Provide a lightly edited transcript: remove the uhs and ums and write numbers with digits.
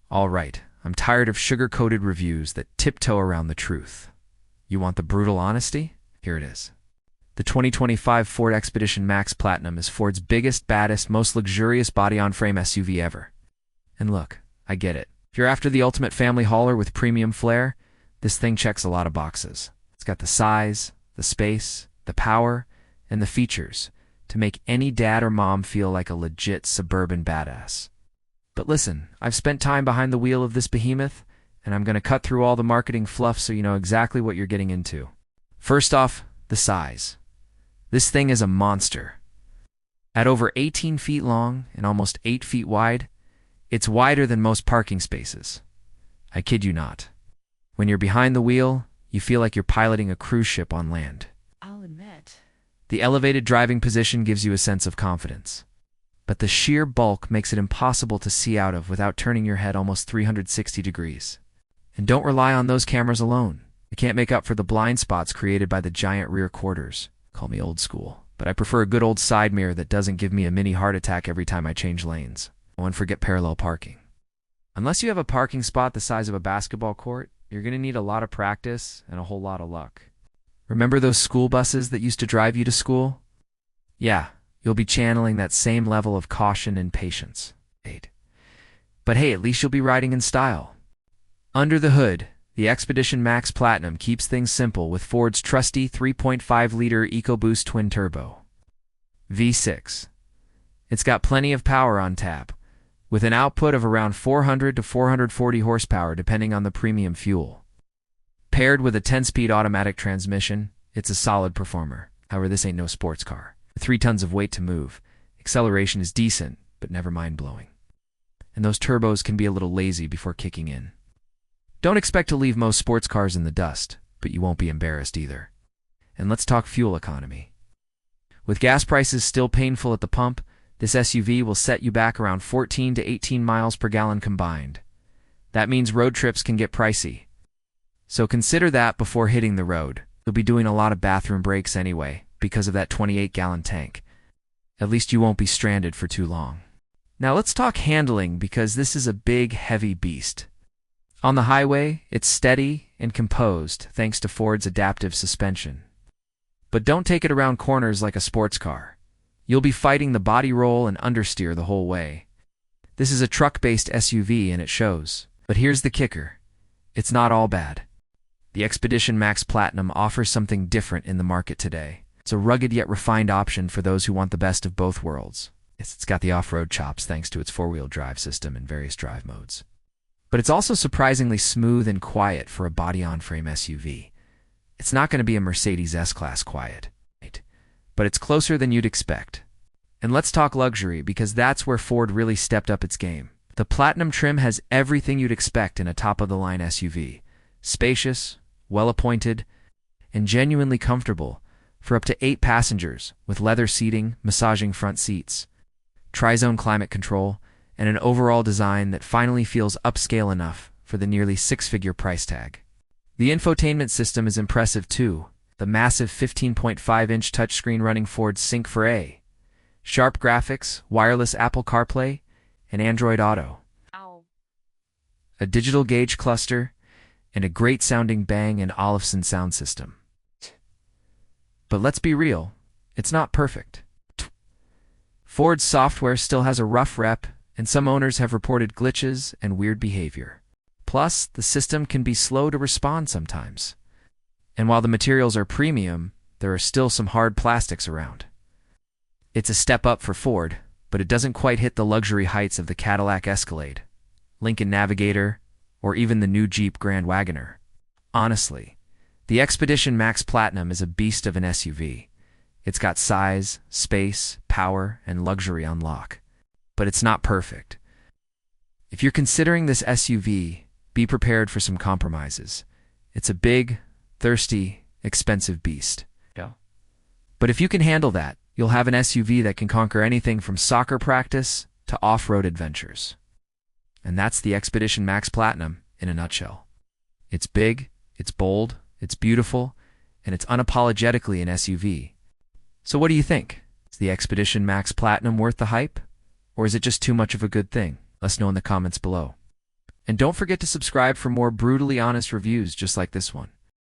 All right, I'm tired of sugar-coated reviews that tiptoe around the truth. You want the brutal honesty? Here it is. The 2025 Ford Expedition Max Platinum is Ford's biggest, baddest, most luxurious body-on-frame SUV ever. And look, I get it. If you're after the ultimate family hauler with premium flair, this thing checks a lot of boxes. It's got the size, the space, the power, and the features to make any dad or mom feel like a legit suburban badass. But listen, I've spent time behind the wheel of this behemoth, and I'm going to cut through all the marketing fluff so you know exactly what you're getting into. First off, the size. This thing is a monster. At over 18 feet long and almost 8 feet wide, it's wider than most parking spaces. I kid you not. When you're behind the wheel, you feel like you're piloting a cruise ship on land. I'll admit. The elevated driving position gives you a sense of confidence. But the sheer bulk makes it impossible to see out of without turning your head almost 360 degrees. And don't rely on those cameras alone. They can't make up for the blind spots created by the giant rear quarters. Call me old school, but I prefer a good old side mirror that doesn't give me a mini heart attack every time I change lanes. Oh, and forget parallel parking. Unless you have a parking spot the size of a basketball court, you're going to need a lot of practice and a whole lot of luck. Remember those school buses that used to drive you to school? Yeah, you'll be channeling that same level of caution and patience. But hey, at least you'll be riding in style. Under the hood, the Expedition Max Platinum keeps things simple with Ford's trusty 3.5-liter EcoBoost twin-turbo V6. It's got plenty of power on tap, with an output of around 400 to 440 horsepower depending on the premium fuel. Paired with a 10-speed automatic transmission, it's a solid performer. However, this ain't no sports car. With 3 tons of weight to move, acceleration is decent, but never mind-blowing. And those turbos can be a little lazy before kicking in. Don't expect to leave most sports cars in the dust, but you won't be embarrassed either. And let's talk fuel economy. With gas prices still painful at the pump, this SUV will set you back around 14 to 18 miles per gallon combined. That means road trips can get pricey. So consider that before hitting the road. You'll be doing a lot of bathroom breaks anyway, because of that 28-gallon tank. At least you won't be stranded for too long. Now let's talk handling, because this is a big, heavy beast. On the highway, it's steady and composed thanks to Ford's adaptive suspension. But don't take it around corners like a sports car. You'll be fighting the body roll and understeer the whole way. This is a truck-based SUV and it shows. But here's the kicker. It's not all bad. The Expedition Max Platinum offers something different in the market today. It's a rugged yet refined option for those who want the best of both worlds. It's got the off-road chops thanks to its four-wheel drive system and various drive modes. But it's also surprisingly smooth and quiet for a body-on-frame SUV. It's not going to be a Mercedes S-Class quiet, right? But it's closer than you'd expect. And let's talk luxury, because that's where Ford really stepped up its game. The Platinum trim has everything you'd expect in a top-of-the-line SUV. Spacious, well-appointed, and genuinely comfortable for up to 8 passengers with leather seating, massaging front seats, tri-zone climate control, and an overall design that finally feels upscale enough for the nearly 6-figure price tag. The infotainment system is impressive too. The massive 15.5-inch touchscreen running Ford's Sync 4A, sharp graphics, wireless Apple CarPlay, and Android Auto, a digital gauge cluster, and a great-sounding Bang & Olufsen sound system. But let's be real, it's not perfect. Ford's software still has a rough rep, and some owners have reported glitches and weird behavior. Plus, the system can be slow to respond sometimes. And while the materials are premium, there are still some hard plastics around. It's a step up for Ford, but it doesn't quite hit the luxury heights of the Cadillac Escalade, Lincoln Navigator, or even the new Jeep Grand Wagoneer. Honestly, the Expedition Max Platinum is a beast of an SUV. It's got size, space, power, and luxury on lock. But it's not perfect. If you're considering this SUV, be prepared for some compromises. It's a big, thirsty, expensive beast. Yeah. But if you can handle that, you'll have an SUV that can conquer anything from soccer practice to off-road adventures. And that's the Expedition Max Platinum in a nutshell. It's big, it's bold, it's beautiful, and it's unapologetically an SUV. So what do you think? Is the Expedition Max Platinum worth the hype? Or is it just too much of a good thing? Let us know in the comments below. And don't forget to subscribe for more brutally honest reviews just like this one.